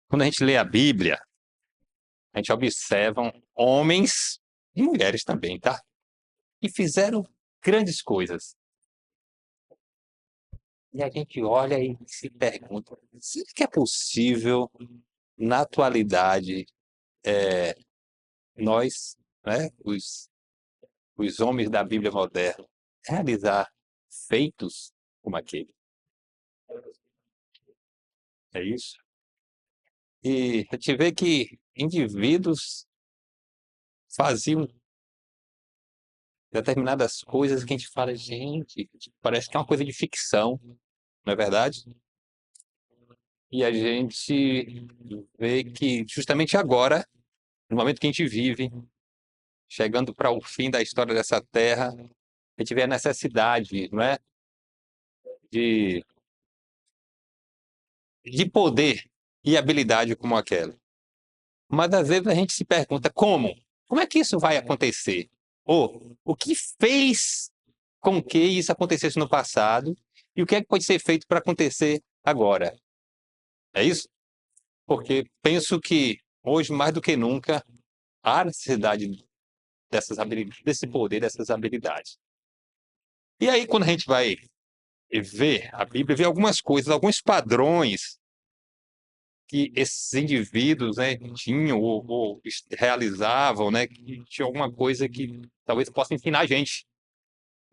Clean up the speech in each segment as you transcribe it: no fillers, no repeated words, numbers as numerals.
quando a gente lê a Bíblia, a gente observa homens e mulheres também, tá? Que fizeram grandes coisas. E a gente olha e se pergunta, será que é possível, na atualidade, nós, né, os homens da Bíblia moderna, realizar feitos como aquele? É isso? E a gente vê que indivíduos faziam determinadas coisas que a gente fala, gente, parece que é uma coisa de ficção, não é verdade? E a gente vê que justamente agora, no momento que a gente vive, chegando para o fim da história dessa terra, a gente vê a necessidade, não é, de, de poder e habilidade como aquela. Mas às vezes a gente se pergunta como? Como é que isso vai acontecer? Ou o que fez com que isso acontecesse no passado e o que é que pode ser feito para acontecer agora? É isso? Porque penso que hoje, mais do que nunca, há necessidade dessas habilidades, desse poder, dessas habilidades. E aí, quando a gente vai ver a Bíblia, vê algumas coisas, alguns padrões que esses indivíduos, né, tinham ou realizavam, né, que tinha alguma coisa que talvez possa ensinar a gente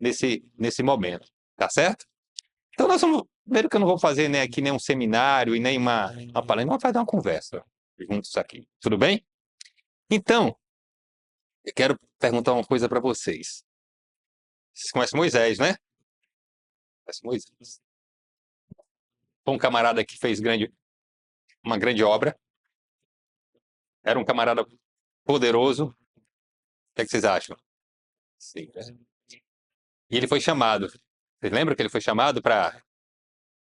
nesse momento, tá certo? Então nós vamos, primeiro que eu não vou fazer né, aqui nenhum seminário e nem uma palestra, vamos fazer uma conversa juntos aqui, tudo bem? Então, eu quero perguntar uma coisa para vocês. Vocês conhecem Moisés, né? Conhece Moisés. Foi um camarada que fez uma grande obra, era um camarada poderoso. O que é que vocês acham? Sim, né? E ele foi chamado. Vocês lembram que ele foi chamado para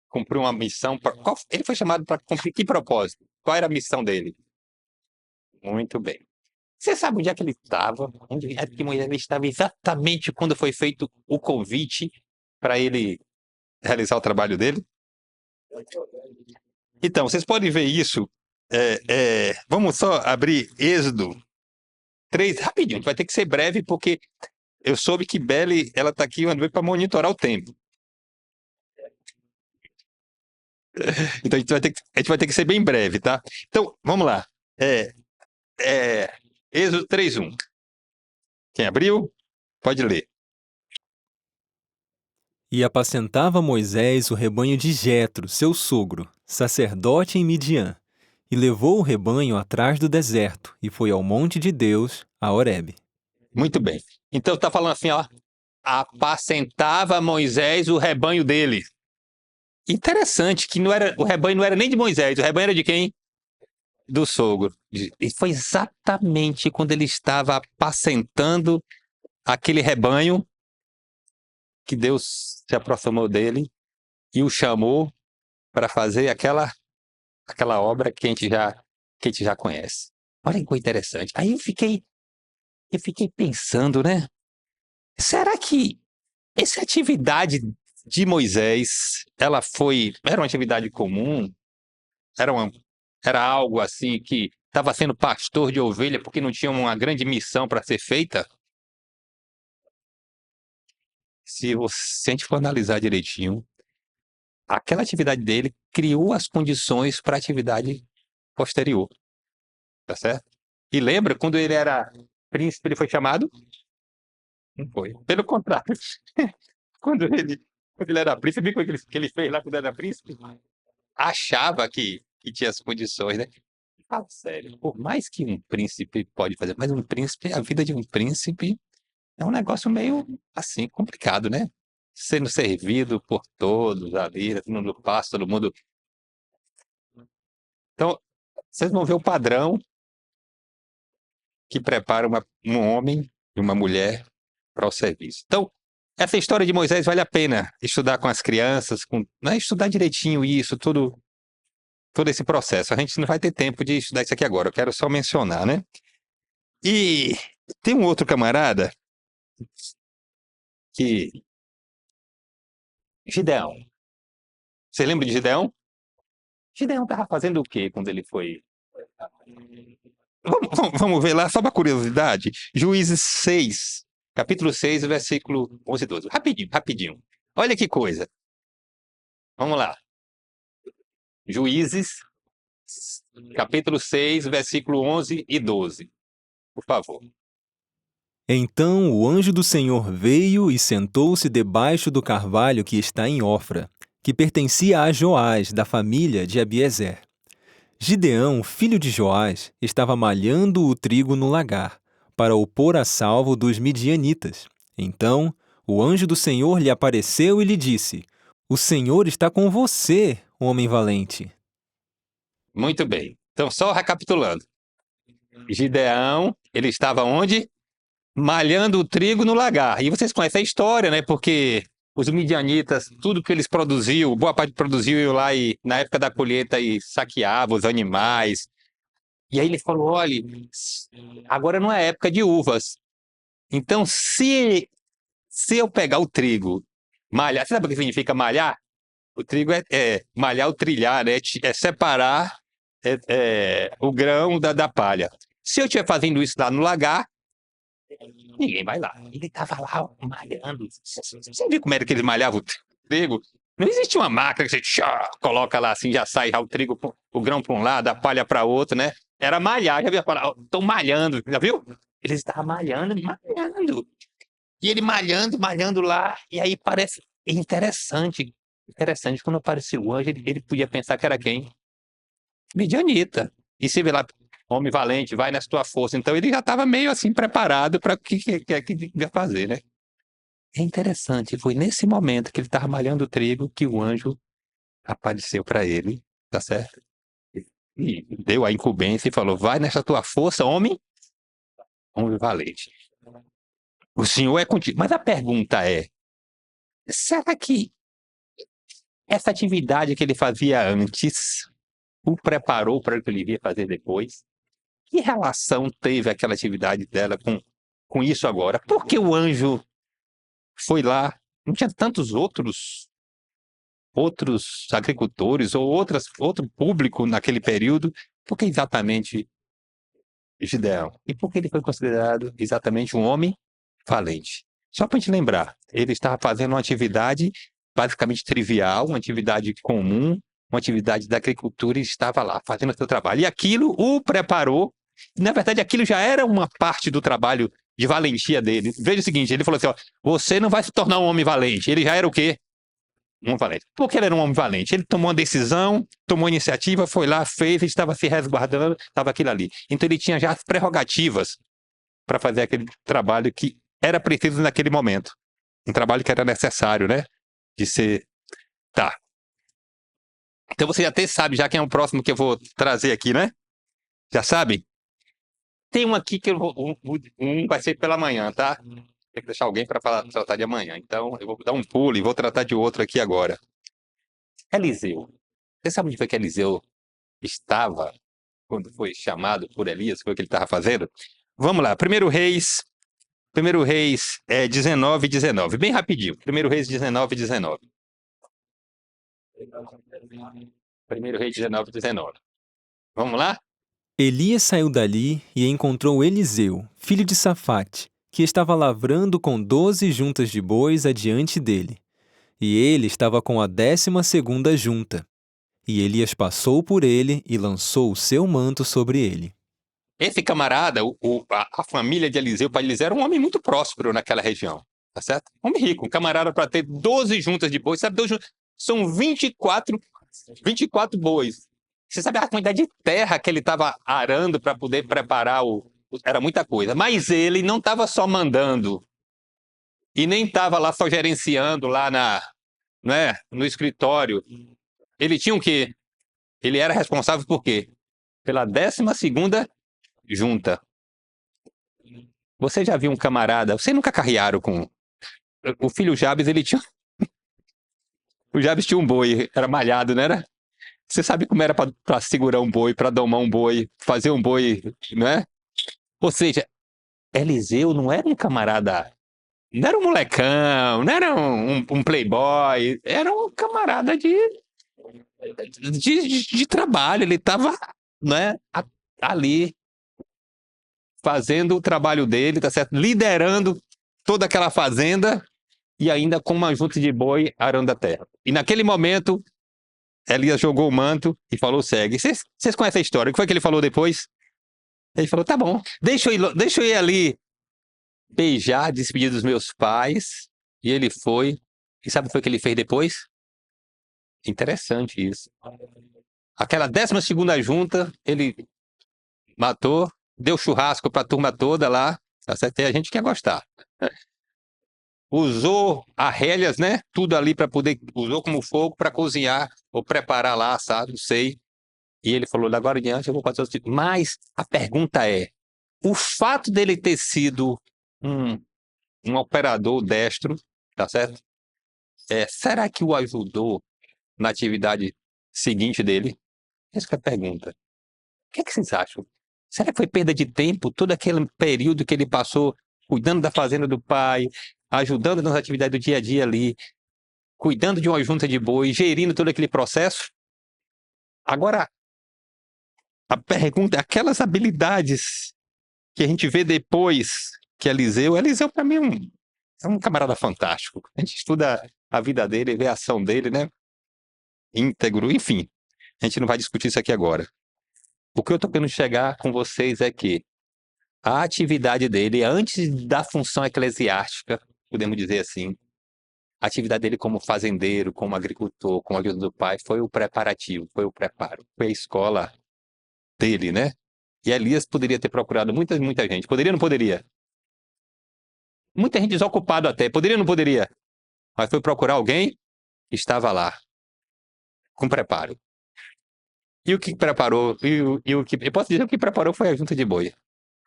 cumprir uma missão? Ele foi chamado para cumprir que propósito? Qual era a missão dele? Muito bem. Você sabe onde é que ele estava? Onde é que Moisés estava exatamente quando foi feito o convite para ele realizar o trabalho dele? Então, vocês podem ver isso. Vamos só abrir Êxodo 3, rapidinho. A gente vai ter que ser breve, porque eu soube que Belle ela está aqui para monitorar o tempo. Então a gente vai ter que ser bem breve, tá? Então, vamos lá. É, Êxodo 3:1. Quem abriu? Pode ler. E apacentava Moisés o rebanho de Jetro, seu sogro, sacerdote em Midian, e levou o rebanho atrás do deserto, e foi ao monte de Deus, a Horebe. Muito bem. Então está falando assim, ó. Apacentava Moisés o rebanho dele. Interessante que o rebanho não era nem de Moisés, o rebanho era de quem? Do sogro. E foi exatamente quando ele estava apacentando aquele rebanho que Deus se aproximou dele e o chamou para fazer aquela obra que a gente já conhece. Olha que coisa interessante. Aí eu fiquei pensando, né? Será que essa atividade de Moisés, era uma atividade comum? Era, uma, era algo assim que estava sendo pastor de ovelha porque não tinha uma grande missão para ser feita? Se a gente for analisar direitinho, aquela atividade dele criou as condições para a atividade posterior, tá certo? E lembra, quando ele era príncipe, ele foi chamado? Não foi. Pelo contrário, quando ele era príncipe, viu o que ele fez lá quando era príncipe? Achava que tinha as condições, né? Fala sério, por mais que um príncipe pode fazer, mas um príncipe, a vida de um príncipe é um negócio meio, assim, complicado, né? Sendo servido por todos ali, todo mundo passa, todo mundo. Então, vocês vão ver o padrão que prepara um homem e uma mulher para o serviço. Então, essa história de Moisés vale a pena estudar com as crianças, né, estudar direitinho isso, todo esse processo. A gente não vai ter tempo de estudar isso aqui agora, eu quero só mencionar, né? E tem um outro camarada que. Gideão. Você lembra de Gideão? Gideão estava fazendo o quê quando ele foi? Vamos ver lá, só uma curiosidade. Juízes 6, capítulo 6, versículo 11 e 12. Rapidinho, rapidinho. Olha que coisa. Vamos lá. Juízes, capítulo 6, versículo 11 e 12. Por favor. Então o anjo do Senhor veio e sentou-se debaixo do carvalho que está em Ofra, que pertencia a Joás, da família de Abiezer. Gideão, filho de Joás, estava malhando o trigo no lagar, para o pôr a salvo dos midianitas. Então o anjo do Senhor lhe apareceu e lhe disse: O Senhor está com você, homem valente. Muito bem. Então, só recapitulando. Gideão, ele estava onde? Malhando o trigo no lagar. E vocês conhecem a história, né? Porque os midianitas, tudo que eles produziam, boa parte produziu lá e na época da colheita e saqueava os animais. E aí ele falou: olha, agora não é época de uvas. Então, se eu pegar o trigo, malhar, você sabe o que significa malhar? O trigo é malhar o trilhar, né? É separar o grão da palha. Se eu estiver fazendo isso lá no lagar, ninguém vai lá. Ele estava lá malhando. Você viu como era que ele malhava o trigo? Não existe uma máquina que você coloca lá assim, já sai já o trigo, o grão para um lado, a palha para outro, né? Era malhar, já viu? Estão malhando, já viu? Ele estava malhando, malhando. E ele malhando, malhando lá, e aí parece interessante. Interessante, quando apareceu o anjo, ele podia pensar que era quem? Midianita. E se vê lá, homem valente, vai nessa tua força. Então ele já estava meio assim preparado para o que ia fazer, né? É interessante, foi nesse momento que ele estava malhando o trigo que o anjo apareceu para ele, tá certo? E deu a incumbência e falou: vai nessa tua força, homem valente. O Senhor é contigo. Mas a pergunta é: será que essa atividade que ele fazia antes o preparou para o que ele ia fazer depois? Que relação teve aquela atividade dela com isso agora? Por que o anjo foi lá? Não tinha tantos outros agricultores ou outro público naquele período? Por que exatamente Gideão? E por que ele foi considerado exatamente um homem valente? Só para a gente lembrar, ele estava fazendo uma atividade basicamente trivial, uma atividade comum, uma atividade da agricultura e estava lá fazendo o seu trabalho. E aquilo o preparou. Na verdade, aquilo já era uma parte do trabalho de valentia dele. Veja o seguinte, ele falou assim, ó, você não vai se tornar um homem valente. Ele já era o quê? Um homem valente. Por que ele era um homem valente? Ele tomou uma decisão, tomou iniciativa, foi lá, fez, ele estava se resguardando, estava aquilo ali. Então ele tinha já as prerrogativas para fazer aquele trabalho que era preciso naquele momento. Um trabalho que era necessário, né? De ser... Tá. Então você até sabe já quem é o próximo que eu vou trazer aqui, né? Já sabe? Tem um aqui que um vai ser pela manhã, tá? Tem que deixar alguém para tratar de amanhã. Então eu vou dar um pulo e vou tratar de outro aqui agora. Eliseu. Você sabe onde foi que Eliseu estava quando foi chamado por Elias? Foi o que ele estava fazendo? Vamos lá. 1 Reis 19:19. Bem rapidinho. 1 Reis 19:19. 1 Reis 19:19. Vamos lá? Elias saiu dali e encontrou Eliseu, filho de Safate, que estava lavrando com 12 juntas de bois adiante dele. E ele estava com a 12ª junta. E Elias passou por ele e lançou o seu manto sobre ele. Esse camarada, a família de Eliseu, para Eliseu, era um homem muito próspero naquela região. Tá certo? Homem rico, um camarada para ter 12 juntas de bois. Sabe, são 24 bois. Você sabe a quantidade de terra que ele estava arando para poder preparar era muita coisa. Mas ele não estava só mandando. E nem estava lá só gerenciando lá no escritório. Ele tinha o quê? Ele era responsável por quê? Pela 12ª junta. Você já viu um camarada... Você nunca carrearam com... O filho Jabes, ele tinha... O Jabes tinha um boi, era malhado, não era? Você sabe como era para segurar um boi, para domar um boi, fazer um boi, não é? Ou seja, Eliseu não era um camarada... Não era um molecão, não era um playboy. Era um camarada de trabalho, ele estava, né, ali fazendo o trabalho dele, tá certo? Liderando toda aquela fazenda e ainda com uma junta de boi arando a terra. E naquele momento, Elias jogou o manto e falou: segue. Vocês conhecem a história? O que foi que ele falou depois? Ele falou: tá bom, deixa eu ir ali beijar, despedir dos meus pais. E ele foi. E sabe o que foi que ele fez depois? Interessante isso. Aquela 12ª junta, ele matou, deu churrasco para a turma toda lá. Tá certo? Tem a gente que quer gostar. Usou arrélias, né? Tudo ali para poder. Usou como fogo para cozinhar ou preparar lá, sabe? Não sei. E ele falou: da agora em diante eu vou fazer o tipo. Mas a pergunta é: o fato dele ter sido um, um operador destro, tá certo? Será que o ajudou na atividade seguinte dele? Essa que é a pergunta. O que vocês acham? Será que foi perda de tempo todo aquele período que ele passou cuidando da fazenda do pai, ajudando nas atividades do dia a dia ali, cuidando de uma junta de boi, gerindo todo aquele processo? Agora, a pergunta é: aquelas habilidades que a gente vê depois que Eliseu para mim é um camarada fantástico. A gente estuda a vida dele, vê a ação dele, né? Íntegro, enfim. A gente não vai discutir isso aqui agora. O que eu estou querendo chegar com vocês é que a atividade dele, antes da função eclesiástica, podemos dizer assim, a atividade dele como fazendeiro, como agricultor, com a ajuda do pai, foi o preparativo, foi o preparo, foi a escola dele, né? E Elias poderia ter procurado muita gente. Poderia ou não poderia? Muita gente desocupada até. Poderia ou não poderia? Mas foi procurar alguém que estava lá, com preparo. E o que preparou, eu posso dizer que o que preparou foi a junta de boi.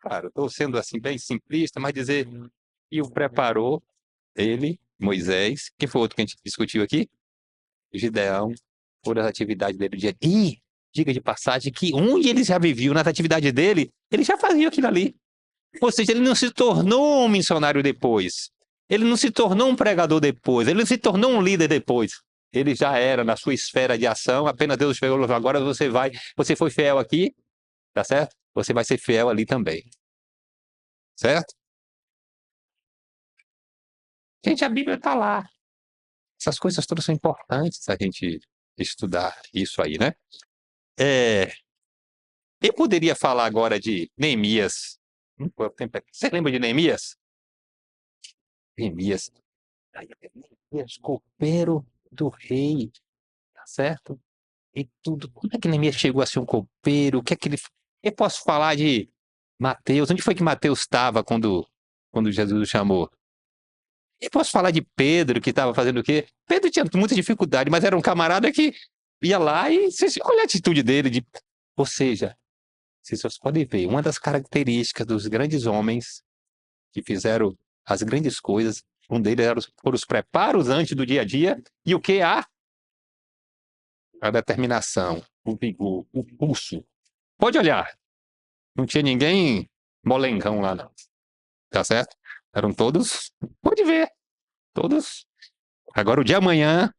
Claro, estou sendo assim bem simplista, mas dizer que o preparou ele, Moisés, que foi outro que a gente discutiu aqui, Gideão, por as atividades dele do dia. E, diga de passagem, que onde ele já viveu, nas atividades dele, ele já fazia aquilo ali. Ou seja, ele não se tornou um missionário depois. Ele não se tornou um pregador depois. Ele não se tornou um líder depois. Ele já era na sua esfera de ação. Apenas Deus falou: agora você foi fiel aqui, tá certo? Você vai ser fiel ali também. Certo? Gente, a Bíblia está lá. Essas coisas todas são importantes a gente estudar isso aí, né? Eu poderia falar agora de Neemias. Você lembra de Neemias? Neemias. Neemias, copeiro do rei, tá certo? E tudo. Como é que Neemias chegou a ser um copeiro? O que é que ele. Eu posso falar de Mateus. Onde foi que Mateus estava quando Jesus o chamou? Eu posso falar de Pedro, que estava fazendo o quê? Pedro tinha muita dificuldade, mas era um camarada que ia lá e olha a atitude dele. Ou seja, vocês podem ver, uma das características dos grandes homens que fizeram as grandes coisas, um deles foram os preparos antes do dia a dia, e o que? A determinação, o vigor, o pulso. Pode olhar, não tinha ninguém molengão lá, não. Tá certo? Eram todos, pode ver, todos. Agora, o de amanhã,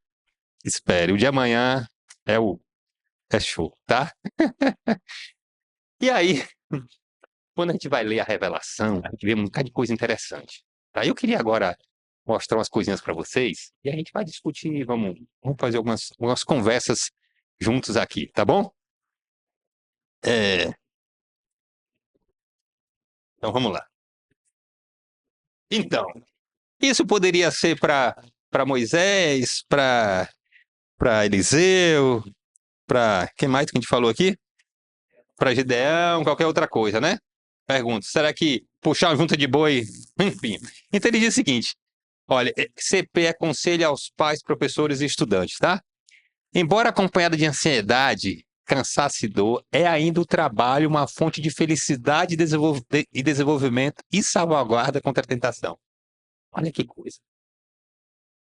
espere, o de amanhã é show, tá? E aí, quando a gente vai ler a Revelação, a gente vê um bocado de coisa interessante. Tá? Eu queria agora mostrar umas coisinhas para vocês e a gente vai discutir, vamos fazer algumas conversas juntos aqui, tá bom? Então vamos lá. Então, isso poderia ser para Moisés, para Eliseu, para quem mais que a gente falou aqui? Para Gideão, qualquer outra coisa, né? Pergunto, será que puxar uma junta de boi, enfim. Então ele diz o seguinte: olha, CP aconselha aos pais, professores e estudantes, tá? Embora acompanhada de ansiedade, cansaço e dor, é ainda o trabalho uma fonte de felicidade e desenvolvimento e salvaguarda contra a tentação. Olha que coisa.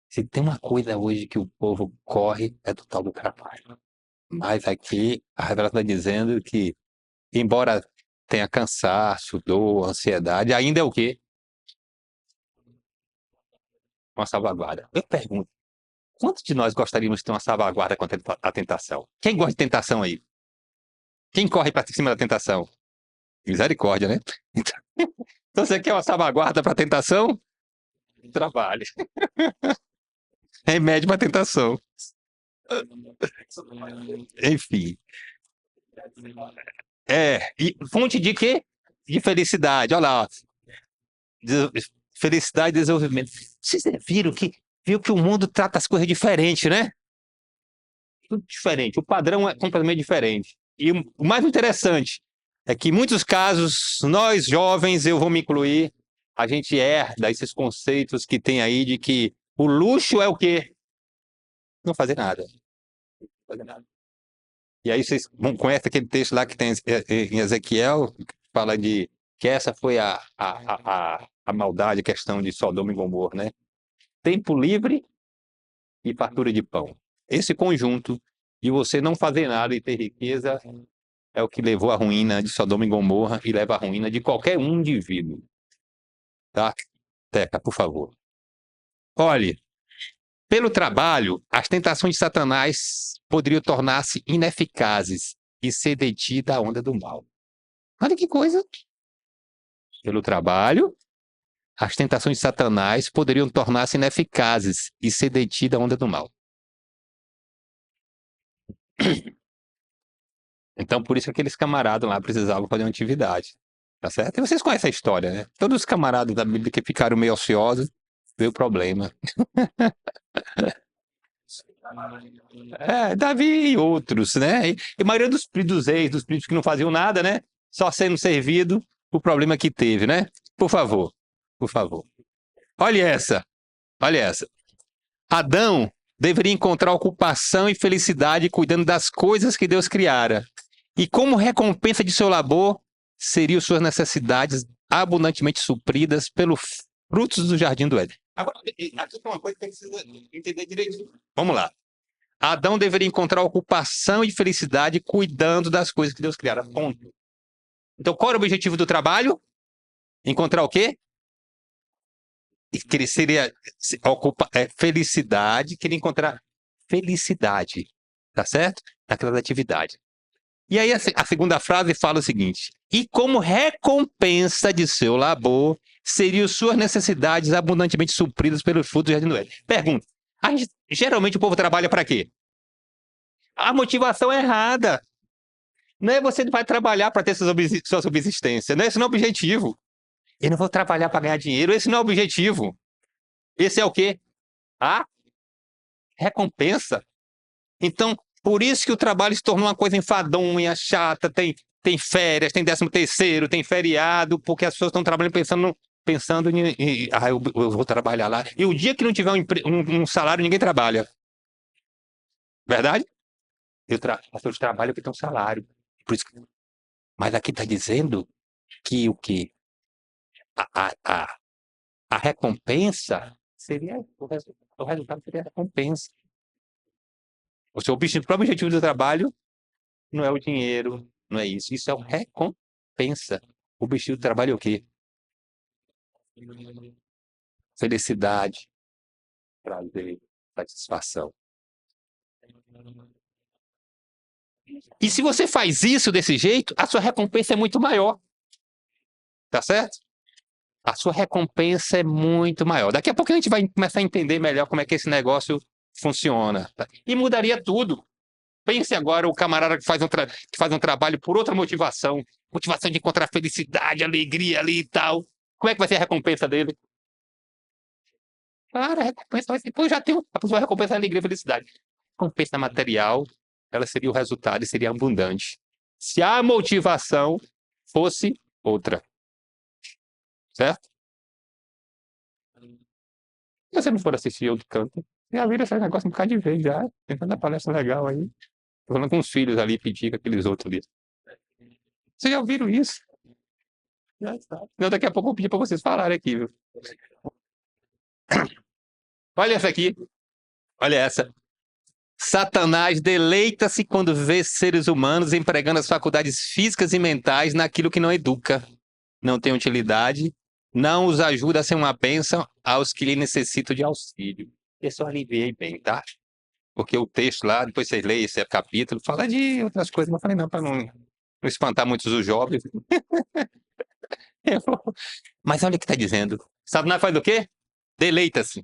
Se tem uma coisa hoje que o povo corre, é do tal do trabalho. Mas aqui a revelação está dizendo que, embora tenha cansaço, dor, ansiedade, ainda é o quê? Uma salvaguarda. Eu pergunto, Quantos de nós gostaríamos de ter uma salvaguarda contra a tentação? Quem gosta de tentação aí? Quem corre para cima da tentação? Misericórdia, né? Então você quer uma salvaguarda para a tentação? Trabalhe. Remédio para a tentação. Enfim. E fonte de quê? De felicidade. Olha lá, ó. Felicidade e desenvolvimento. Vocês viram que o mundo trata as coisas diferente, né? Tudo diferente. O padrão é completamente diferente. E o mais interessante é que, em muitos casos, nós jovens, eu vou me incluir, a gente herda esses conceitos que tem aí de que o luxo é o quê? Não fazer nada. Não fazer nada. E aí vocês conhecem aquele texto lá que tem em Ezequiel, que fala de que essa foi a maldade, a questão de Sodoma e Gomorra, né? Tempo livre e fartura de pão. Esse conjunto de você não fazer nada e ter riqueza é o que levou à ruína de Sodoma e Gomorra e leva à ruína de qualquer um indivíduo. Tá? Teca, por favor. Olhe, pelo trabalho, as tentações de Satanás poderiam tornar-se ineficazes e ser detida a onda do mal. Olha que coisa. Pelo trabalho, as tentações de Satanás poderiam tornar-se ineficazes e ser detida a onda do mal. Então, por isso que aqueles camaradas lá precisavam fazer uma atividade. Tá certo? E vocês conhecem a história, né? Todos os camaradas da Bíblia que ficaram meio ociosos, veio o problema. Davi e outros, né? E a maioria dos reis, dos príncipes que não faziam nada, né? Só sendo servido, o problema que teve, né? Por favor, por favor. Olha essa. Adão deveria encontrar ocupação e felicidade cuidando das coisas que Deus criara. E como recompensa de seu labor, seriam suas necessidades abundantemente supridas pelos frutos do jardim do Éden. Agora, aqui tem uma coisa que você precisa entender direitinho. Vamos lá. Adão deveria encontrar ocupação e felicidade cuidando das coisas que Deus criara. Ponto. Então, qual era o objetivo do trabalho? Encontrar o quê? Que ele seria felicidade, queria encontrar felicidade, tá certo? Naquela atividade. E aí a segunda frase fala o seguinte: e como recompensa de seu labor, seriam suas necessidades abundantemente supridas pelos frutos do jardim do Éden. Pergunta: geralmente o povo trabalha para quê? A motivação é errada. Não é você vai trabalhar para ter sua subsistência, não é esse não é o objetivo. Eu não vou trabalhar para ganhar dinheiro, esse não é o objetivo. Esse é o quê? A recompensa. Então, por isso que o trabalho se tornou uma coisa enfadonha, chata, tem férias, tem 13º, tem feriado, porque as pessoas estão trabalhando pensando em eu vou trabalhar lá. E o dia que não tiver um salário, ninguém trabalha. Verdade? As pessoas trabalham porque tem um salário. Por isso que... Mas aqui está dizendo que o quê? A recompensa seria o resultado seria a recompensa. O seu próprio objetivo do trabalho não é o dinheiro, não é isso. Isso é uma recompensa. O objetivo do trabalho é o quê? Felicidade, prazer, satisfação. E se você faz isso desse jeito, a sua recompensa é muito maior. Tá certo? A sua recompensa é muito maior. Daqui a pouco a gente vai começar a entender melhor como é que esse negócio funciona. Tá? E mudaria tudo. Pense agora o camarada que faz um trabalho por outra motivação de encontrar felicidade, alegria ali e tal. Como é que vai ser a recompensa dele? Claro, a recompensa vai ser... Pô, já tem a sua recompensa é alegria e felicidade. A recompensa material, ela seria o resultado e seria abundante. Se a motivação fosse outra. Certo? Se você não for assistir outro canto, você já vira esse negócio um bocado de vez já. Tentando a palestra legal aí. Tô falando com os filhos ali, pedir com aqueles outros ali. Vocês já ouviram isso? Já está. Não, daqui a pouco eu vou pedir para vocês falarem aqui, viu? Olha essa aqui. Olha essa. Satanás deleita-se quando vê seres humanos empregando as faculdades físicas e mentais naquilo que não educa, não tem utilidade, não os ajuda a ser uma bênção aos que lhe necessitam de auxílio. Eu só aliviei bem, tá? Porque o texto lá, depois vocês leem esse capítulo, fala de outras coisas, mas eu falei, não, para não espantar muitos os jovens. Mas olha o que está dizendo. Satanás faz o quê? Deleita-se.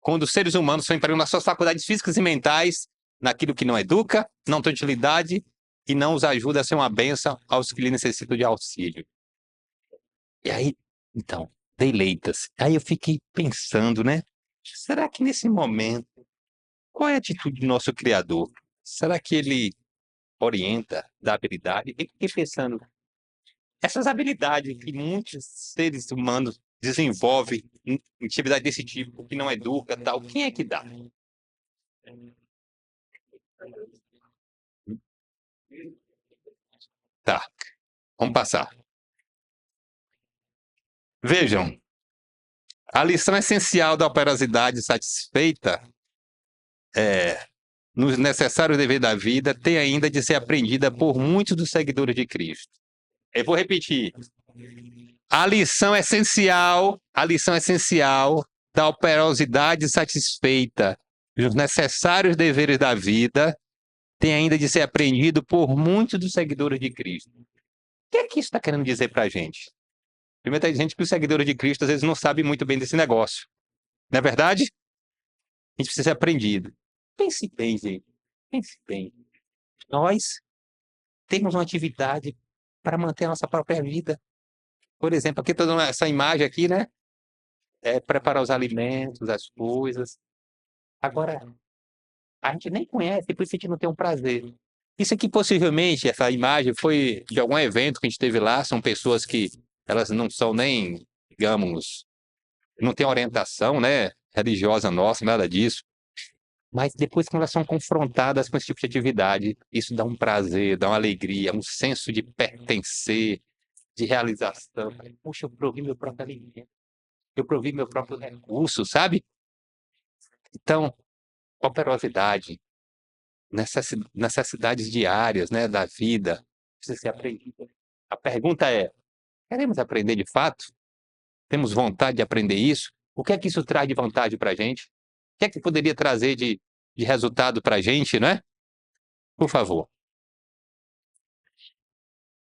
Quando os seres humanos são empregados nas suas faculdades físicas e mentais, naquilo que não educa, não tem utilidade e não os ajuda a ser uma bênção aos que lhe necessitam de auxílio. E aí, então, deleita-se. Aí eu fiquei pensando, né? Será que nesse momento, qual é a atitude do nosso Criador? Será que ele orienta, dá habilidade? E fiquei pensando, essas habilidades que muitos seres humanos desenvolvem em atividade desse tipo, que não educa, tal, quem é que dá? Tá, vamos passar. Vejam, a lição essencial da operosidade satisfeita nos necessários deveres da vida tem ainda de ser aprendida por muitos dos seguidores de Cristo. Eu vou repetir. A lição essencial da operosidade satisfeita nos necessários deveres da vida tem ainda de ser aprendido por muitos dos seguidores de Cristo. O que é que isso está querendo dizer para a gente? Primeiro está dizendo que os seguidores de Cristo às vezes não sabem muito bem desse negócio. Não é verdade? A gente precisa ser aprendido. Pense bem, gente. Pense bem. Nós temos uma atividade para manter a nossa própria vida. Por exemplo, aqui toda essa imagem aqui, né? É preparar os alimentos, as coisas. Agora, a gente nem conhece, por isso a gente não tem um prazer. Isso aqui, possivelmente, essa imagem foi de algum evento que a gente teve lá. São pessoas que elas não são nem, digamos, não têm orientação, né, religiosa nossa, nada disso. Mas depois, quando elas são confrontadas com esse tipo de atividade, isso dá um prazer, dá uma alegria, um senso de pertencer, de realização. Puxa, eu provi meu próprio alimento, eu provi meu próprio recurso, sabe? Então, operosidade, necessidades diárias, né, da vida, precisa ser aprendida. A pergunta é: queremos aprender de fato? Temos vontade de aprender isso? O que é que isso traz de vantagem para a gente? O que é que poderia trazer de resultado para a gente, né? Por favor.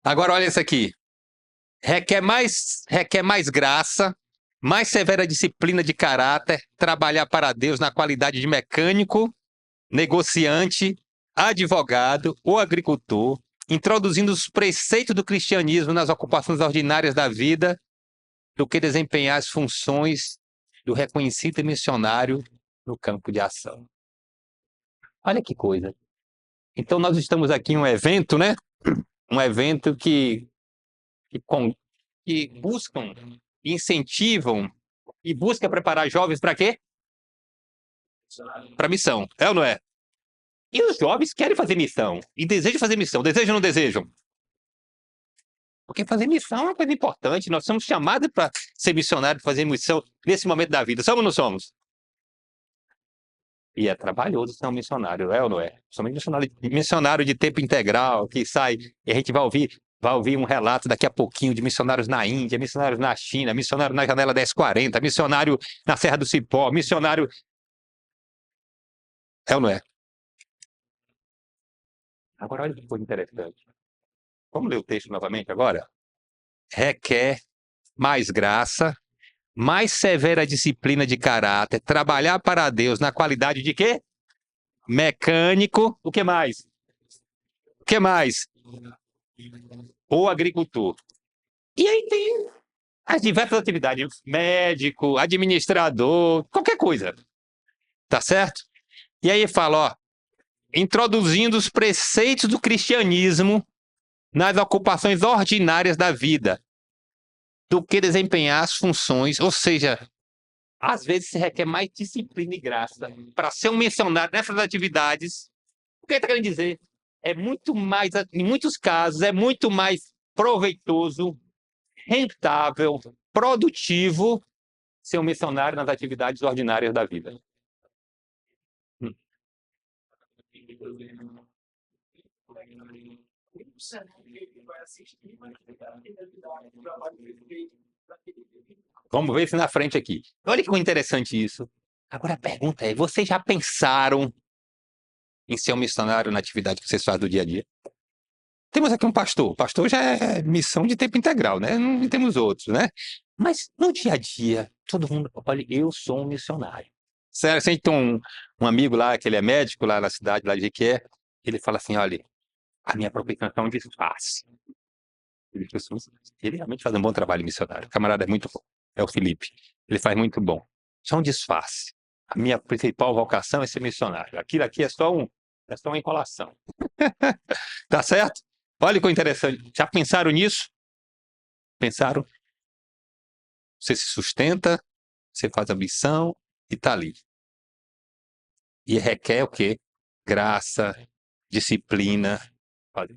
Agora, olha isso aqui. Requer mais graça, mais severa disciplina de caráter, trabalhar para Deus na qualidade de mecânico, negociante, advogado ou agricultor, introduzindo os preceitos do cristianismo nas ocupações ordinárias da vida, do que desempenhar as funções do reconhecido missionário no campo de ação. Olha que coisa. Então, nós estamos aqui em um evento, né? Um evento que buscam, incentivam e busca preparar jovens para quê? Para missão. É ou não é? E os jovens querem fazer missão. E desejam fazer missão. Desejam ou não desejam? Porque fazer missão é uma coisa importante. Nós somos chamados para ser missionários, fazer missão nesse momento da vida. Somos ou não somos? E é trabalhoso ser um missionário, é ou não é? Somente missionário de tempo integral, que sai, e a gente vai ouvir um relato daqui a pouquinho de missionários na Índia, missionários na China, missionário na Janela 1040, missionário na Serra do Cipó, missionário... É ou não é? Agora, olha que coisa interessante. Vamos ler o texto novamente agora? Requer mais graça, mais severa disciplina de caráter, trabalhar para Deus na qualidade de quê? Mecânico, o que mais? O que mais? Ou agricultor. E aí tem as diversas atividades, médico, administrador, qualquer coisa. Tá certo? E aí fala, ó, introduzindo os preceitos do cristianismo nas ocupações ordinárias da vida, do que desempenhar as funções, ou seja, às vezes se requer mais disciplina e graça para ser um missionário nessas atividades. O que ele está querendo dizer? É muito mais, em muitos casos, é muito mais proveitoso, rentável, produtivo ser um missionário nas atividades ordinárias da vida. Vamos ver isso na frente aqui. Olha que interessante isso. Agora a pergunta é, vocês já pensaram em ser um missionário na atividade que vocês fazem do dia a dia? Temos aqui um pastor. Pastor já é missão de tempo integral, né? Não temos outros, né? Mas no dia a dia, todo mundo, olha, eu sou um missionário. Sério, assim, tem um amigo lá, que ele é médico lá na cidade, lá de Jequié, ele fala assim, olha, a minha profissão é um disfarce. Ele realmente faz um bom trabalho missionário. O camarada é muito bom. É o Felipe. Ele faz muito bom. Só um disfarce. A minha principal vocação é ser missionário. Aquilo aqui é só uma enrolação. Tá certo? Olha que interessante. Já pensaram nisso? Pensaram? Você se sustenta, você faz a missão e tá ali. E requer o quê? Graça, disciplina,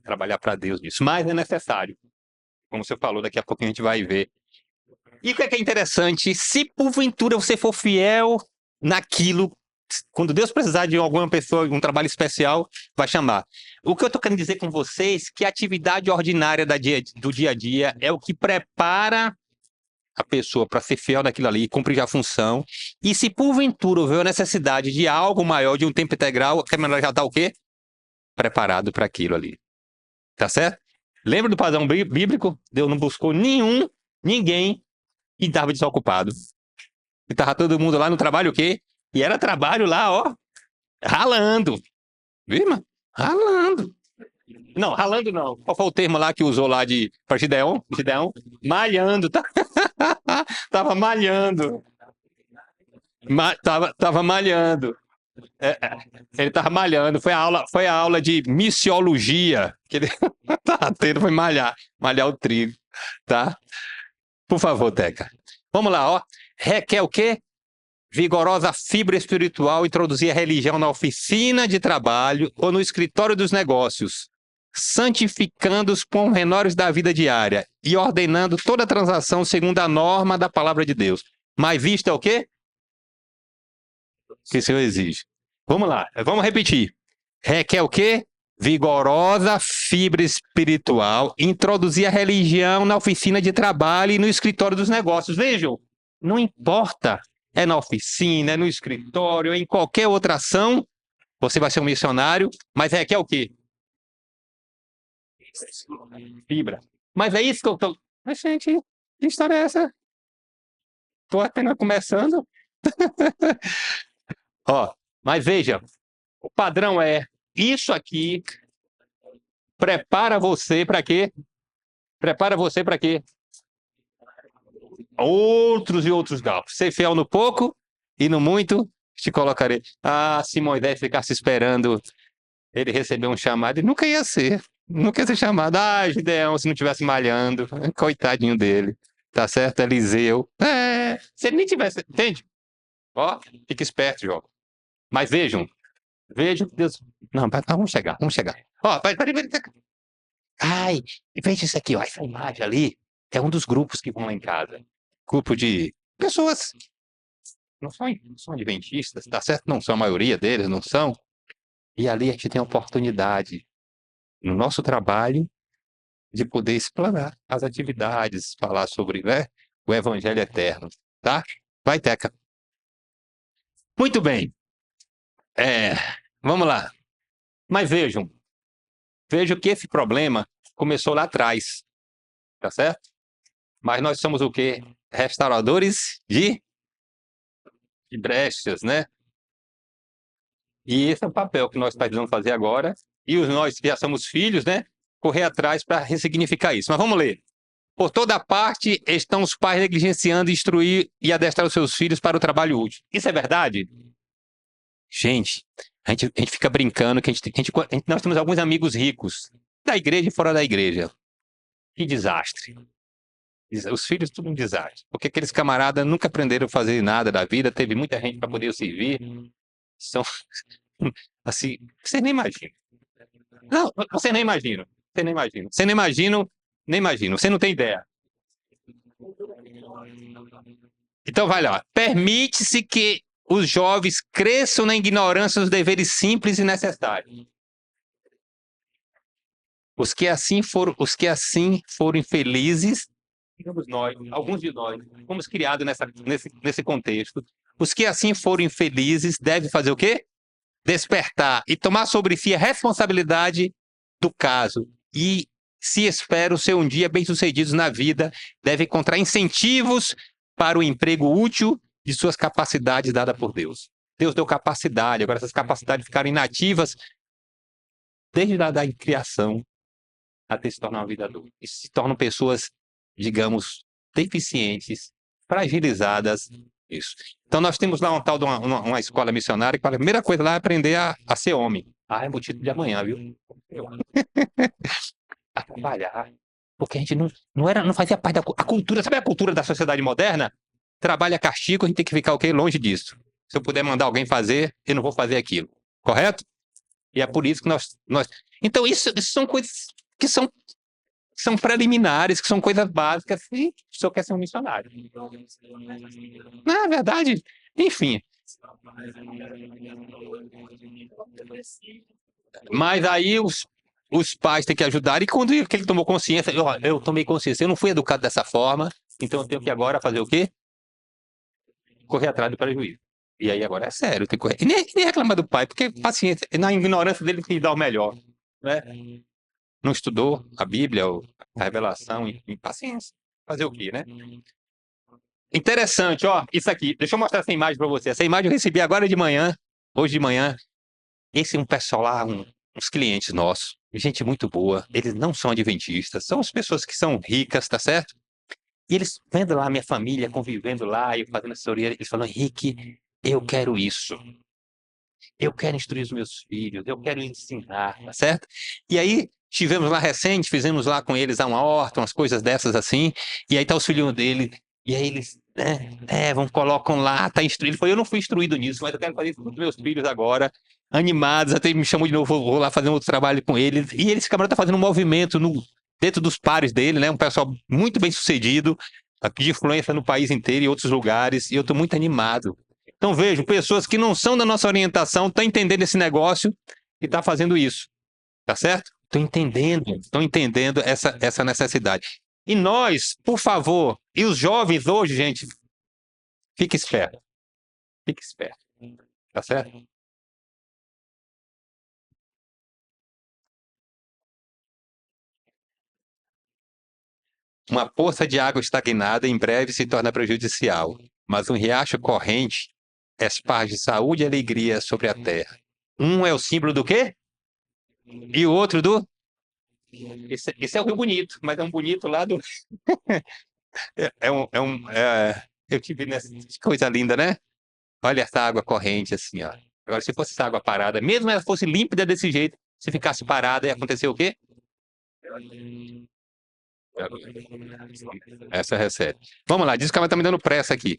trabalhar para Deus nisso. Mas é necessário. Como você falou, daqui a pouco a gente vai ver. E o que é interessante? Se porventura você for fiel naquilo, quando Deus precisar de alguma pessoa, um trabalho especial, vai chamar. O que eu estou querendo dizer com vocês é que a atividade ordinária do dia a dia é o que prepara a pessoa para ser fiel naquilo ali, cumprir a função. E se porventura houver a necessidade de algo maior, de um tempo integral, a câmera já está o quê? Preparado para aquilo ali. Tá certo? Lembra do padrão bíblico? Deus não buscou ninguém e estava desocupado. E estava todo mundo lá no trabalho o quê? E era trabalho lá, ó, ralando. Viu, irmão? Ralando. Não, ralando não. Qual foi o termo lá que usou lá para Gideon? Gideon? Malhando, tá? Tava malhando. Tava malhando. Ele tava malhando. Foi a aula de missiologia que ele tava tendo, foi malhar o trigo, tá? Por favor, Teca. Vamos lá, ó. Requer o quê? Vigorosa fibra espiritual, introduzir a religião na oficina de trabalho ou no escritório dos negócios, santificando os pormenores da vida diária e ordenando toda a transação segundo a norma da palavra de Deus. Mas visto é o quê? Que o Senhor exige. Vamos lá, vamos repetir. Requer o quê? Vigorosa fibra espiritual, introduzir a religião na oficina de trabalho e no escritório dos negócios. Vejam, não importa, é na oficina, é no escritório, é em qualquer outra ação, você vai ser um missionário, mas requer o quê? Fibra. Mas é isso que eu tô... Mas, gente, que história é essa? Tô apenas começando. Ó, mas veja, o padrão é isso aqui prepara você para quê? Prepara você para quê? Outros e outros graus. Ser fiel no pouco e no muito te colocarei. Ah, se Moisés ficasse esperando ele receber um chamado, ele nunca ia ser. Nunca ia ser chamado. Ah, Gideão, se não tivesse malhando. Coitadinho dele. Tá certo, Eliseu. Se ele nem tivesse. Entende? Ó, fica esperto, João. Mas vejam que Deus. Não, vamos chegar. Ó, peraí. Ai, veja isso aqui, ó. Essa imagem ali é um dos grupos que vão lá em casa. Grupo de pessoas. Não são adventistas, tá certo? Não são a maioria deles, não são. E ali a gente tem a oportunidade, no nosso trabalho, de poder explanar as atividades, falar sobre, né, o Evangelho eterno, tá? Vai, Teca. Muito bem. Vamos lá. Mas vejam que esse problema começou lá atrás, tá certo? Mas nós somos o quê? Restauradores de brechas, né? E esse é o papel que nós precisamos fazer agora. E nós que já somos filhos, né? Correr atrás para ressignificar isso. Mas vamos ler. Por toda parte estão os pais negligenciando instruir e adestrar os seus filhos para o trabalho útil. Isso é verdade? Gente, a gente fica brincando que nós temos alguns amigos ricos, da igreja e fora da igreja. Que desastre. Os filhos, tudo um desastre. Porque aqueles camaradas nunca aprenderam a fazer nada da vida, teve muita gente para poder servir. São, assim, você nem imagina. Não, você nem imagina. Você não tem ideia. Então vai lá. Permite-se que os jovens cresçam na ignorância dos deveres simples e necessários. Os que assim foram infelizes, digamos nós, alguns de nós, fomos criados nesse contexto. Os que assim forem infelizes devem fazer o quê? Despertar e tomar sobre si a responsabilidade do caso. E, se esperam ser um dia bem-sucedidos na vida, devem encontrar incentivos para o emprego útil de suas capacidades dadas por Deus. Deus deu capacidade, agora essas capacidades ficaram inativas desde a da criação até se tornar uma vida adulta. E se tornam pessoas, digamos, deficientes, fragilizadas. Isso. Então, nós temos lá um tal de uma escola missionária que a primeira coisa lá é aprender a ser homem. Ah, é o título de amanhã, viu? A trabalhar. Porque a gente não fazia parte da cultura. Sabe a cultura da sociedade moderna? Trabalho é castigo, a gente tem que ficar o quê? Longe disso. Se eu puder mandar alguém fazer, eu não vou fazer aquilo. Correto? E é por isso que nós... Então, isso são coisas que são preliminares, que são coisas básicas, e o senhor quer ser um missionário. Não é verdade? Enfim. Mas aí os pais têm que ajudar, e quando ele tomou consciência, eu tomei consciência, eu não fui educado dessa forma, então eu tenho que agora fazer o quê? Correr atrás do prejuízo. E aí agora é sério, tem que correr. E nem reclamar do pai, porque paciência, na ignorância dele tem que dar o melhor. Né? Não estudou a Bíblia, a revelação, em paciência. Fazer o quê, né? Interessante, ó, isso aqui. Deixa eu mostrar essa imagem para você. Essa imagem eu recebi agora de manhã, hoje de manhã. Esse é um pessoal lá, uns clientes nossos, gente muito boa. Eles não são adventistas, são as pessoas que são ricas, tá certo? E eles vendo lá a minha família, convivendo lá, eu fazendo assessoria, eles falam, Henrique, eu quero isso. Eu quero instruir os meus filhos, eu quero ensinar, tá certo? E aí, tivemos lá recente, fizemos lá com eles uma horta, umas coisas dessas assim, e aí tá os filhinhos dele, e aí eles, vão, colocam lá, tá instruído. Ele falou, eu não fui instruído nisso, mas eu quero fazer isso com os meus filhos agora, animados, até me chamou de novo, vou lá fazer um outro trabalho com eles. E esse camarada tá fazendo um movimento dentro dos pares dele, né? Um pessoal muito bem sucedido, aqui de influência no país inteiro e outros lugares, e eu tô muito animado. Então vejam, pessoas que não são da nossa orientação estão entendendo esse negócio e estão fazendo isso, tá certo? Estão entendendo essa necessidade. E nós, por favor, e os jovens hoje, gente, fique esperto, tá certo? Uma poça de água estagnada em breve se torna prejudicial, mas um riacho corrente esparge saúde e alegria sobre a terra. Um é o símbolo do quê? E o outro do... Esse é o Rio Bonito, mas é um bonito lá do... Eu tive nessa coisa linda, né? Olha essa água corrente assim, ó. Agora, se fosse essa água parada, mesmo ela fosse límpida desse jeito, se ficasse parada, ia acontecer o quê? Essa recebe. Vamos lá, diz que ela tá me dando pressa aqui.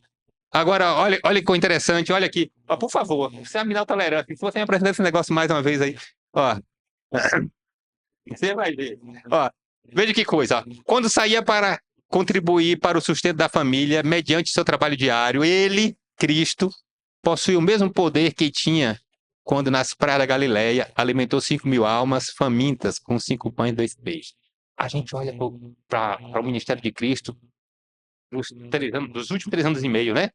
Agora, olha que coisa interessante, olha aqui. Ó, por favor, você é a tolerância. Se você me apresentar esse negócio mais uma vez aí, ó. Você vai ver. Ó, veja que coisa, ó. Quando saía para contribuir para o sustento da família, mediante seu trabalho diário, ele, Cristo, possui o mesmo poder que tinha quando nas praias da Galileia alimentou 5.000 almas famintas com 5 pães e 2 peixes. A gente olha para o ministério de Cristo dos últimos 3 anos e meio, né?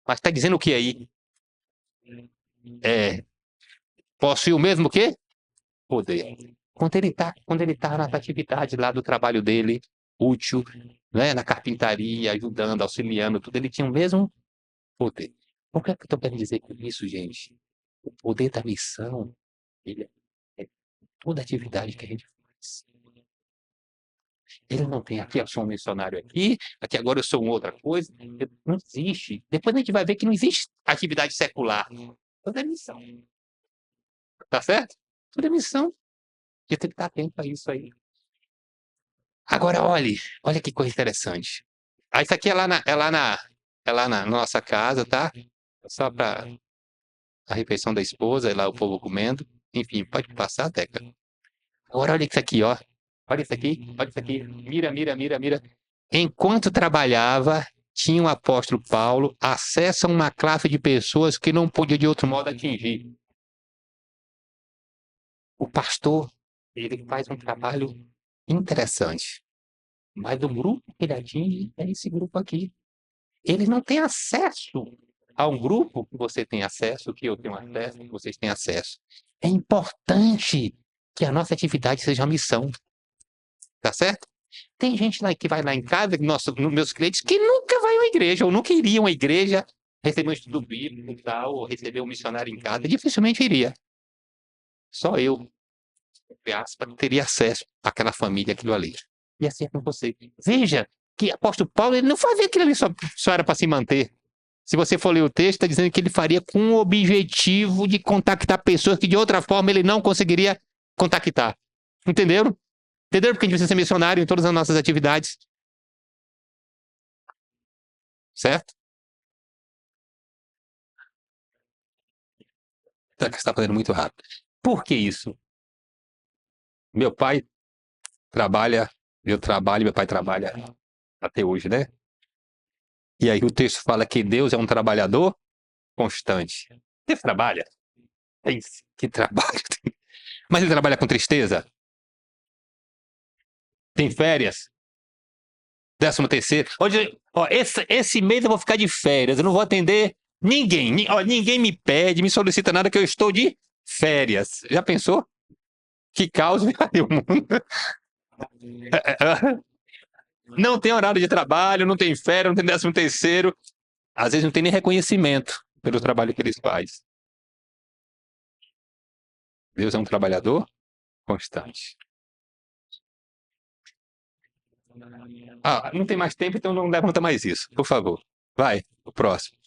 Mas está dizendo o que aí? Possui o mesmo quê? Poder. Quando ele tá nas atividades lá do trabalho dele, útil, né, na carpintaria, ajudando, auxiliando, tudo, ele tinha o mesmo poder. O que é que eu estou querendo dizer com isso, gente? O poder da missão, ele é toda atividade que a gente faz. Ele não tem aqui, eu sou um missionário aqui agora eu sou uma outra coisa. Não existe. Depois a gente vai ver que não existe atividade secular. Tudo é missão. Tá certo? Tudo é missão. A gente tem que estar atento a isso aí. Agora, olha que coisa interessante. Ah, isso aqui é lá na nossa casa, tá? Só para a refeição da esposa, e lá o povo comendo. Enfim, pode passar, Teca. Agora, olha isso aqui, ó. Olha isso aqui, olha isso aqui. Mira, mira, mira, mira. Enquanto trabalhava, tinha o apóstolo Paulo acesso a uma classe de pessoas que não podia de outro modo atingir. O pastor, ele faz um trabalho interessante. Mas o grupo que ele atinge é esse grupo aqui. Eles não têm acesso Há um grupo que você tem acesso, que eu tenho acesso, que vocês têm acesso. É importante que a nossa atividade seja uma missão, tá certo? Tem gente lá que vai lá em casa, meus clientes, que nunca vai à igreja, ou nunca iriam à igreja, receber um estudo bíblico e tal, ou receber um missionário em casa, dificilmente iria. Só eu, entre aspas, teria acesso àquela família, aquilo ali. E assim é com você. Veja que apóstolo Paulo, ele não fazia aquilo ali só era para se manter. Se você for ler o texto, está dizendo que ele faria com o objetivo de contactar pessoas que de outra forma ele não conseguiria contactar. Entenderam? Entenderam porque a gente precisa ser missionário em todas as nossas atividades? Certo? Você está fazendo muito rápido. Por que isso? Meu pai trabalha, eu trabalho, meu pai trabalha até hoje, né? E aí o texto fala que Deus é um trabalhador constante. Deus trabalha? Que trabalho. Mas ele trabalha com tristeza? Tem férias? 13º. Hoje, ó, esse mês eu vou ficar de férias, eu não vou atender ninguém. Ninguém me pede, me solicita nada que eu estou de férias. Já pensou? Que caos viraria o mundo. Não tem horário de trabalho, não tem férias, não tem 13º. Às vezes não tem nem reconhecimento pelo trabalho que eles fazem. Deus é um trabalhador constante. Não tem mais tempo, então não levanta mais isso, por favor. Vai, o próximo.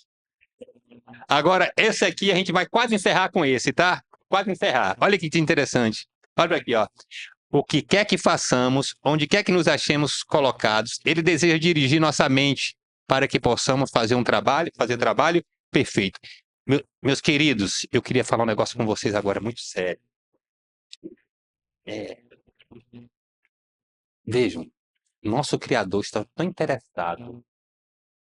Agora, esse aqui a gente vai quase encerrar com esse, tá? Quase encerrar. Olha que interessante. Olha aqui, ó. O que quer que façamos, onde quer que nos achemos colocados, ele deseja dirigir nossa mente para que possamos fazer trabalho perfeito. Meus queridos, eu queria falar um negócio com vocês agora muito sério. Vejam, nosso Criador está tão interessado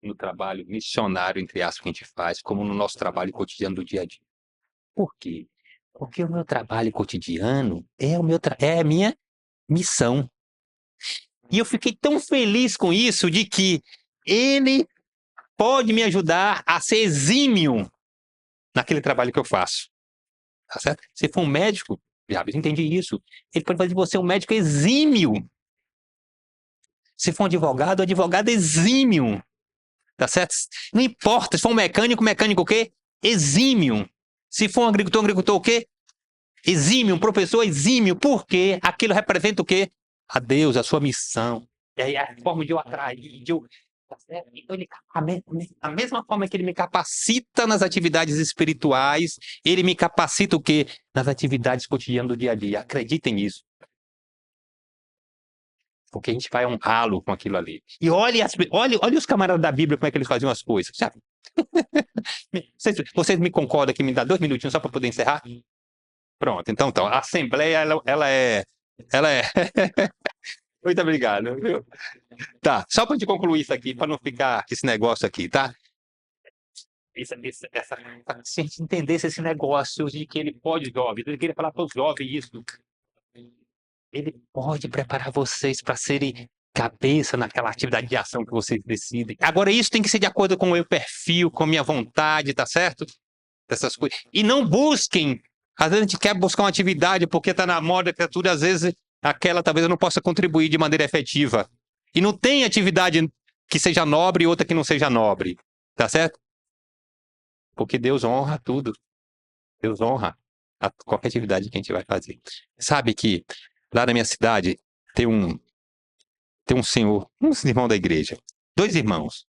no trabalho missionário, entre aspas, que a gente faz, como no nosso trabalho cotidiano do dia a dia. Por quê? Porque o meu trabalho cotidiano é a minha missão. E eu fiquei tão feliz com isso, de que ele pode me ajudar a ser exímio naquele trabalho que eu faço. Tá certo? Se for um médico, já entendi isso. Ele pode fazer de você um médico exímio. Se for um advogado, advogado exímio. Tá certo? Não importa. Se for um mecânico, mecânico o quê? Exímio. Se for um agricultor, agricultor o quê? Exímio. Um professor exímio. Por quê? Aquilo representa o quê? A Deus, a sua missão. E aí a forma de eu atrair, tá certo? Então, a mesma forma que ele me capacita nas atividades espirituais, ele me capacita o quê? Nas atividades cotidianas do dia a dia. Acreditem nisso. Porque a gente vai honrá-lo com aquilo ali. E olha os camaradas da Bíblia, como é que eles faziam as coisas. Sabe? Vocês me concordam que me dá 2 minutinhos só para poder encerrar? Pronto, então, a Assembleia, ela é... Muito obrigado. Viu? Tá, só para te concluir isso aqui, para não ficar esse negócio aqui, tá? Se a gente entendesse esse negócio de que ele pode, jovens, eu queria falar para os jovens isso. Ele pode preparar vocês para serem cabeça naquela atividade de ação que vocês decidem. Agora, isso tem que ser de acordo com o meu perfil, com a minha vontade, tá certo? Dessas coisas. E não busquem. Às vezes a gente quer buscar uma atividade porque está na moda, que tudo, às vezes aquela talvez eu não possa contribuir de maneira efetiva. E não tem atividade que seja nobre e outra que não seja nobre. Tá certo? Porque Deus honra tudo. Deus honra qualquer atividade que a gente vai fazer. Sabe que lá na minha cidade tem um senhor, um irmão da igreja, 2 irmãos.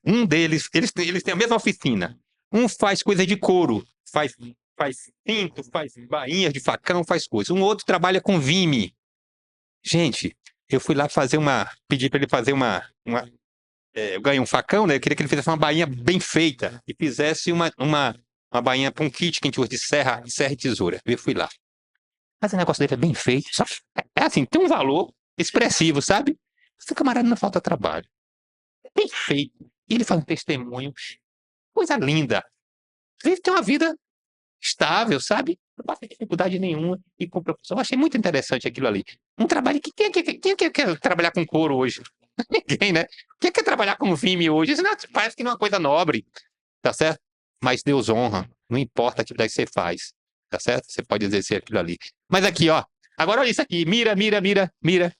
Um deles, eles têm a mesma oficina. Um faz coisa de couro, faz cinto, faz bainhas de facão, faz coisas. Um outro trabalha com vime. Gente, eu fui lá pedi para ele fazer eu ganhei um facão, né? Eu queria que ele fizesse uma bainha bem feita e fizesse uma bainha para um kit que a gente usa de serra e tesoura. Eu fui lá. Mas o negócio dele é bem feito. Só, assim, tem um valor expressivo, sabe? Esse camarada não falta trabalho. É bem feito. E ele faz um testemunho. Coisa linda. Ele tem uma vida estável, sabe? Não passa dificuldade nenhuma. E com o professor. Eu achei muito interessante aquilo ali. Um trabalho que quem quer trabalhar com couro hoje? Ninguém, né? Quem quer trabalhar com vime hoje? Isso não, parece que não é uma coisa nobre. tá certo? Mas Deus honra, não importa a atividade que você faz, tá certo? Você pode exercer aquilo ali. Mas aqui, ó, agora olha isso aqui, mira, mira, mira, mira.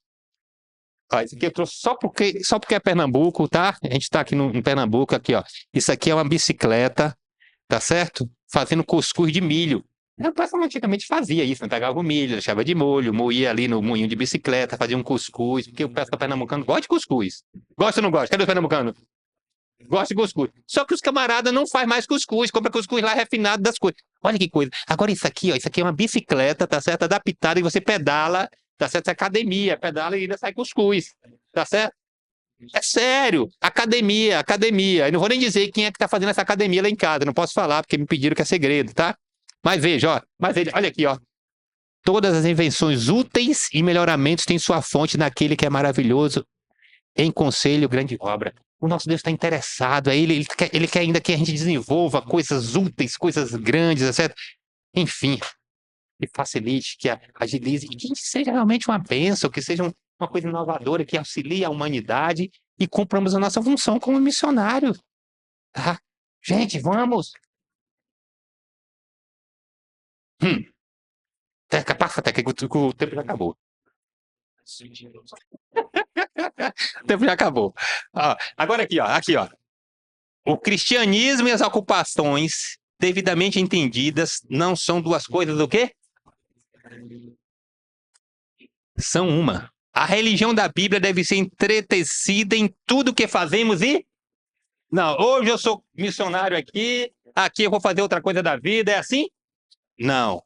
Ó, isso aqui eu trouxe só porque é Pernambuco, tá? A gente tá aqui em Pernambuco, aqui, ó. Isso aqui é uma bicicleta, tá certo? Fazendo cuscuz de milho. O pessoal antigamente fazia isso, né? Pegava o milho, deixava de molho, moía ali no moinho de bicicleta, fazia um cuscuz, porque o pessoal pernambucano gosta de cuscuz. Gosta ou não gosta? Cadê o pernambucano? Gosta de cuscuz. Só que os camaradas não faz mais cuscuz, compra cuscuz lá refinado das coisas. Olha que coisa. Agora isso aqui, ó, isso aqui é uma bicicleta, tá certo? Adaptada e você pedala, tá certo? É academia, pedala e ainda sai cuscuz, tá certo? É sério, academia, academia. Eu não vou nem dizer quem é que tá fazendo essa academia lá em casa, não posso falar porque me pediram que é segredo, tá? Mas veja, ó, olha aqui, ó. Todas as invenções úteis e melhoramentos têm sua fonte naquele que é maravilhoso em conselho, grande obra. O nosso Deus está interessado, ele quer ainda que a gente desenvolva coisas úteis, coisas grandes, etc. Enfim, que facilite, que agilize, e que seja realmente uma bênção, que seja uma coisa inovadora, que auxilie a humanidade e cumpramos a nossa função como missionário. Tá? Gente, vamos! Passa até que o tempo já acabou. O tempo já acabou. Ó, agora aqui, ó. O cristianismo e as ocupações devidamente entendidas não são duas coisas do quê? São uma. A religião da Bíblia deve ser entretecida em tudo que fazemos e... Não, hoje eu sou missionário aqui eu vou fazer outra coisa da vida, é assim? Não.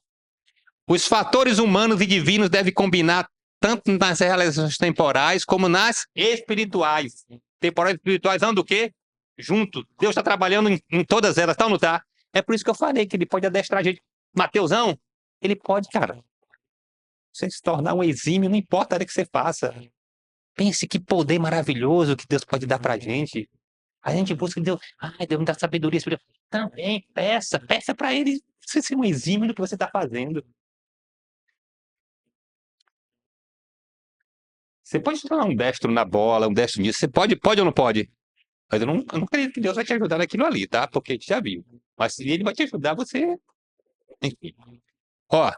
Os fatores humanos e divinos devem combinar tanto nas realizações temporais como nas espirituais. Temporais e espirituais andam o quê? Junto. Deus está trabalhando em todas elas, tá ou não tá? É por isso que eu falei que ele pode adestrar a gente. Mateusão, ele pode, cara. Você se tornar um exímio, não importa a área que você faça. Pense que poder maravilhoso que Deus pode dar pra gente. A gente busca Deus. Ai, Deus me dá sabedoria espiritual. Também, peça pra ele você ser um exímio do que você está fazendo. Você pode se tornar um destro na bola, um destro nisso. Você pode ou não pode? Mas eu não acredito que Deus vai te ajudar naquilo ali, tá? Porque a gente já viu. Mas se ele vai te ajudar, você. Enfim. Ó,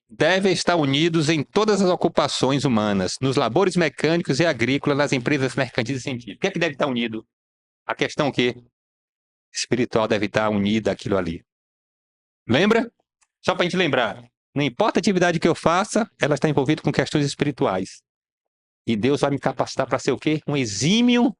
devem estar unidos em todas as ocupações humanas, nos labores mecânicos e agrícolas, nas empresas mercantis e científicas. O que é que deve estar unido? A questão que espiritual deve estar unida àquilo ali. Lembra? Só para a gente lembrar. Não importa a atividade que eu faça, ela está envolvida com questões espirituais. E Deus vai me capacitar para ser o quê? Um exímio.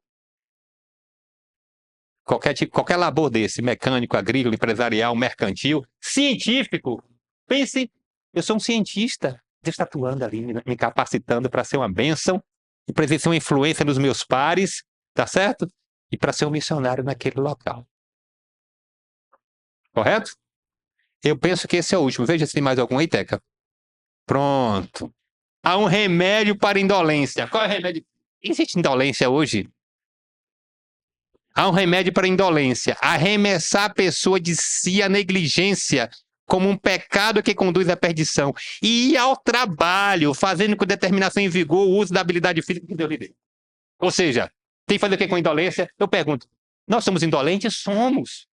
Qualquer labor desse, mecânico, agrícola, empresarial, mercantil, científico. Pense, eu sou um cientista. Deus está atuando ali, me capacitando para ser uma bênção e para exercer uma influência nos meus pares, tá certo? E para ser um missionário naquele local. Correto? Eu penso que esse é o último. Veja se tem mais algum aí, Teca. Pronto. Há um remédio para indolência. Qual é o remédio? Existe indolência hoje? Há um remédio para indolência. Arremessar a pessoa de si a negligência como um pecado que conduz à perdição. E ir ao trabalho, fazendo com determinação e vigor o uso da habilidade física que Deus lhe deu. Ou seja, tem que fazer o que com indolência? Eu pergunto, nós somos indolentes? Somos.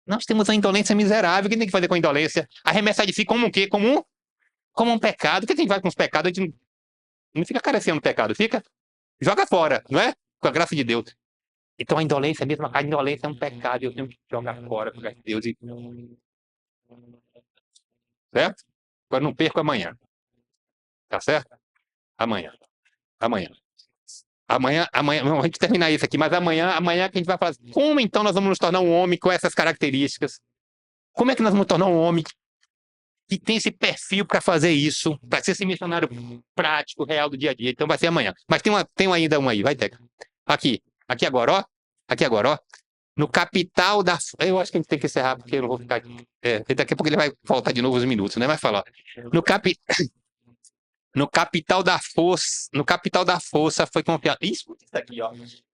Nós temos uma indolência miserável. O que tem que fazer com indolência? Arremessar de si como um quê? Como um pecado. O que tem que fazer com os pecados? A gente não fica carecendo do pecado, fica? Joga fora, não é? Com a graça de Deus. Então a indolência mesmo, a indolência é um pecado, eu tenho que jogar fora com a graça de Deus. Certo? Agora não perco amanhã. Tá certo? Amanhã. Vamos terminar isso aqui, mas amanhã que a gente vai falar, como então nós vamos nos tornar um homem com essas características? Como é que nós vamos tornar um homem que tem esse perfil para fazer isso, para ser esse missionário prático, real do dia a dia? Então vai ser amanhã. Mas tem ainda um aí, vai, Teca. Aqui agora, ó. Aqui agora, ó. No capital da... Eu acho que a gente tem que encerrar, porque eu não vou ficar... daqui a pouco ele vai voltar de novo os minutos, né? Mas falar. No capital da força foi confiado... Escuta isso aqui, ó.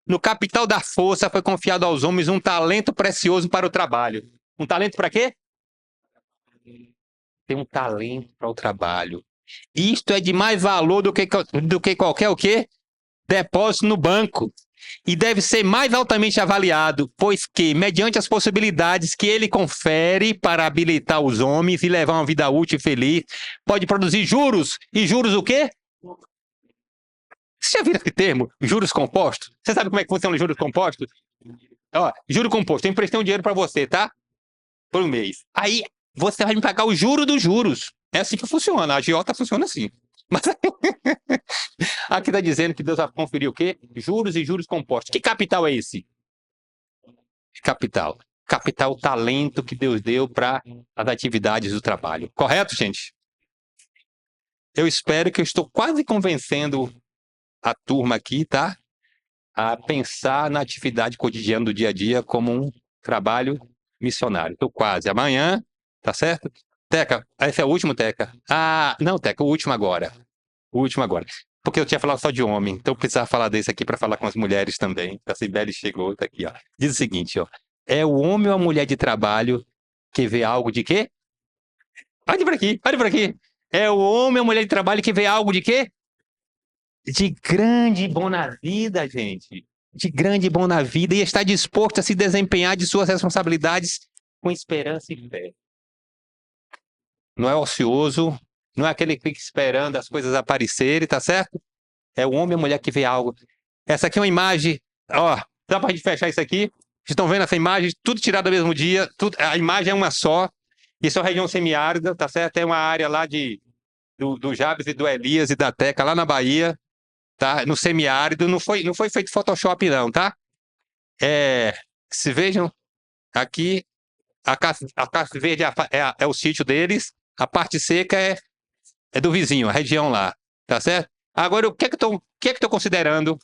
No capital da força foi confiado aos homens um talento precioso para o trabalho. Um talento para quê? Tem um talento para o trabalho. Isto é de mais valor do que qualquer o quê? Depósito no banco. e deve ser mais altamente avaliado, pois que, mediante as possibilidades que ele confere para habilitar os homens e levar uma vida útil e feliz, pode produzir juros. E juros o quê? Você já viu esse termo? Juros compostos? Você sabe como é que funciona os juros compostos? Ó, juro composto, eu emprestei um dinheiro para você, tá? Por um mês. Aí você vai me pagar o juro dos juros. É assim que funciona. A agiota funciona assim. Mas aqui está dizendo que Deus vai conferir o quê? Juros e juros compostos. Que capital é esse? Capital. Capital, o talento que Deus deu para as atividades do trabalho. Correto, gente? Eu espero que eu estou quase convencendo a turma aqui, tá? A pensar na atividade cotidiana do dia a dia como um trabalho missionário. Estou quase. Amanhã, tá certo? Teca, esse é o último, Teca? Ah, não, Teca, o último agora. O último agora. Porque eu tinha falado só de homem, então eu precisava falar desse aqui para falar com as mulheres também. A Cibele chegou, tá aqui, ó. Diz o seguinte, ó. É o homem ou a mulher de trabalho que vê algo de quê? Olha por aqui, olha por aqui. É o homem ou a mulher de trabalho que vê algo de quê? De grande e bom na vida, gente. De grande e bom na vida e está disposto a se desempenhar de suas responsabilidades com esperança e fé. Não é ocioso, não é aquele que fica esperando as coisas aparecerem, tá certo? É o homem ou a mulher que vê algo. Essa aqui é uma imagem, ó, dá pra gente fechar isso aqui? Vocês estão vendo essa imagem? Tudo tirado no mesmo dia, a imagem é uma só. Isso é uma região semiárida, tá certo? É uma área lá do Jabes e do Elias e da Teca, lá na Bahia, tá? No semiárido, não foi feito Photoshop não, tá? Se vejam, aqui, a casa verde é o sítio deles, a parte seca é do vizinho, a região lá, tá certo? Agora, o que é que eu tô considerando?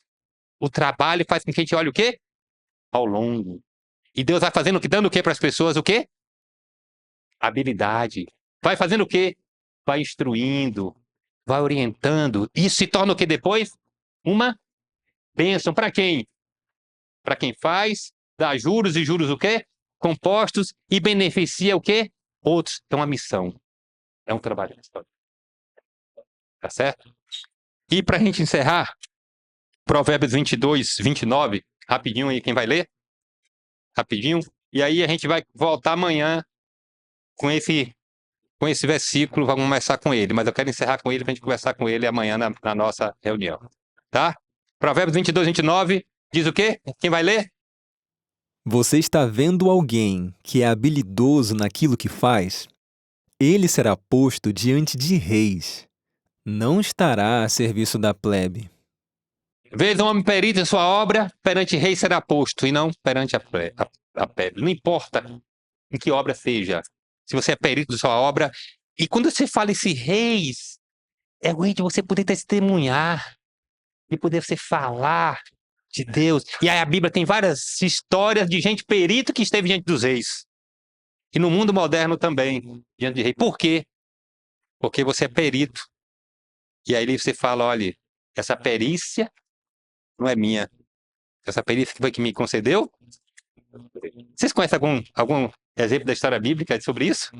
O trabalho faz com que a gente olhe o quê? Ao longo. E Deus vai fazendo o que? Dando o quê para as pessoas? O quê? Habilidade. Vai fazendo o quê? Vai instruindo, vai orientando. Isso se torna o que depois? Uma bênção. Para quem? Para quem faz, dá juros e juros o quê? Compostos e beneficia o quê? Outros. Então, a missão é um trabalho. Tá certo? E para a gente encerrar, Provérbios 22, 29, rapidinho aí, quem vai ler? Rapidinho. E aí a gente vai voltar amanhã com esse versículo, vamos começar com ele, mas eu quero encerrar com ele para a gente conversar com ele amanhã na nossa reunião. Tá? Provérbios 22, 29, diz o quê? Quem vai ler? Você está vendo alguém que é habilidoso naquilo que faz? Ele será posto diante de reis. Não estará a serviço da plebe. Vês um homem perito em sua obra, perante rei será posto, e não perante a plebe. Não importa em que obra seja, se você é perito de sua obra. E quando você fala esse reis, é o rei de você poder testemunhar, de poder você falar de Deus. E aí a Bíblia tem várias histórias de gente perito que esteve diante dos reis. E no mundo moderno também, diante de rei. Por quê? Porque você é perito. E aí você fala, olha, essa perícia não é minha. Essa perícia que foi que me concedeu. Vocês conhecem algum exemplo da história bíblica sobre isso?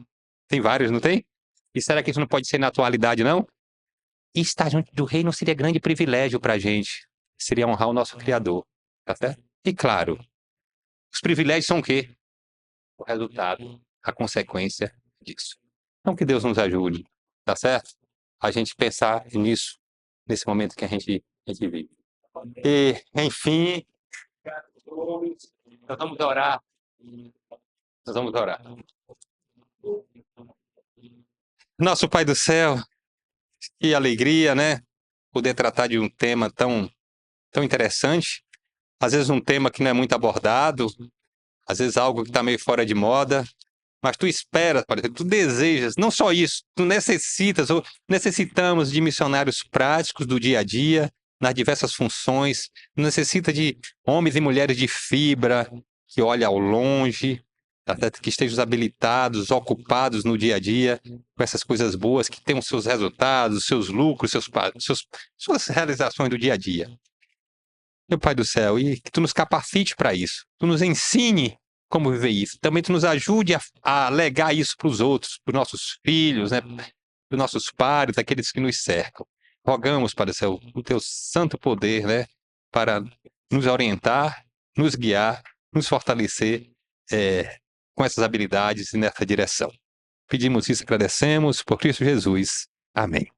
Tem vários, não tem? E será que isso não pode ser na atualidade, não? E estar junto do rei não seria grande privilégio para a gente. Seria honrar o nosso Criador. Tá certo? E claro, os privilégios são o quê? O resultado, a consequência disso. Então que Deus nos ajude, tá certo? A gente pensar nisso, nesse momento que a gente vive. E, enfim, nós vamos orar. Nós vamos orar. Nosso Pai do céu, que alegria, né? Poder tratar de um tema tão interessante. Às vezes um tema que não é muito abordado, às vezes algo que está meio fora de moda, mas tu esperas, tu desejas, não só isso, tu necessitas ou necessitamos de missionários práticos do dia a dia, nas diversas funções, necessita de homens e mulheres de fibra, que olham ao longe, que estejam habilitados, ocupados no dia a dia, com essas coisas boas, que tenham seus resultados, seus lucros, suas realizações do dia a dia. Meu Pai do céu, e que tu nos capacite para isso, tu nos ensine como viver isso, também tu nos ajude a legar isso para os outros, para os nossos filhos, né, para os nossos pares, aqueles que nos cercam. Rogamos, Pai do céu, o teu santo poder, né, para nos orientar, nos guiar, nos fortalecer com essas habilidades e nessa direção. Pedimos isso, agradecemos por Cristo Jesus. Amém.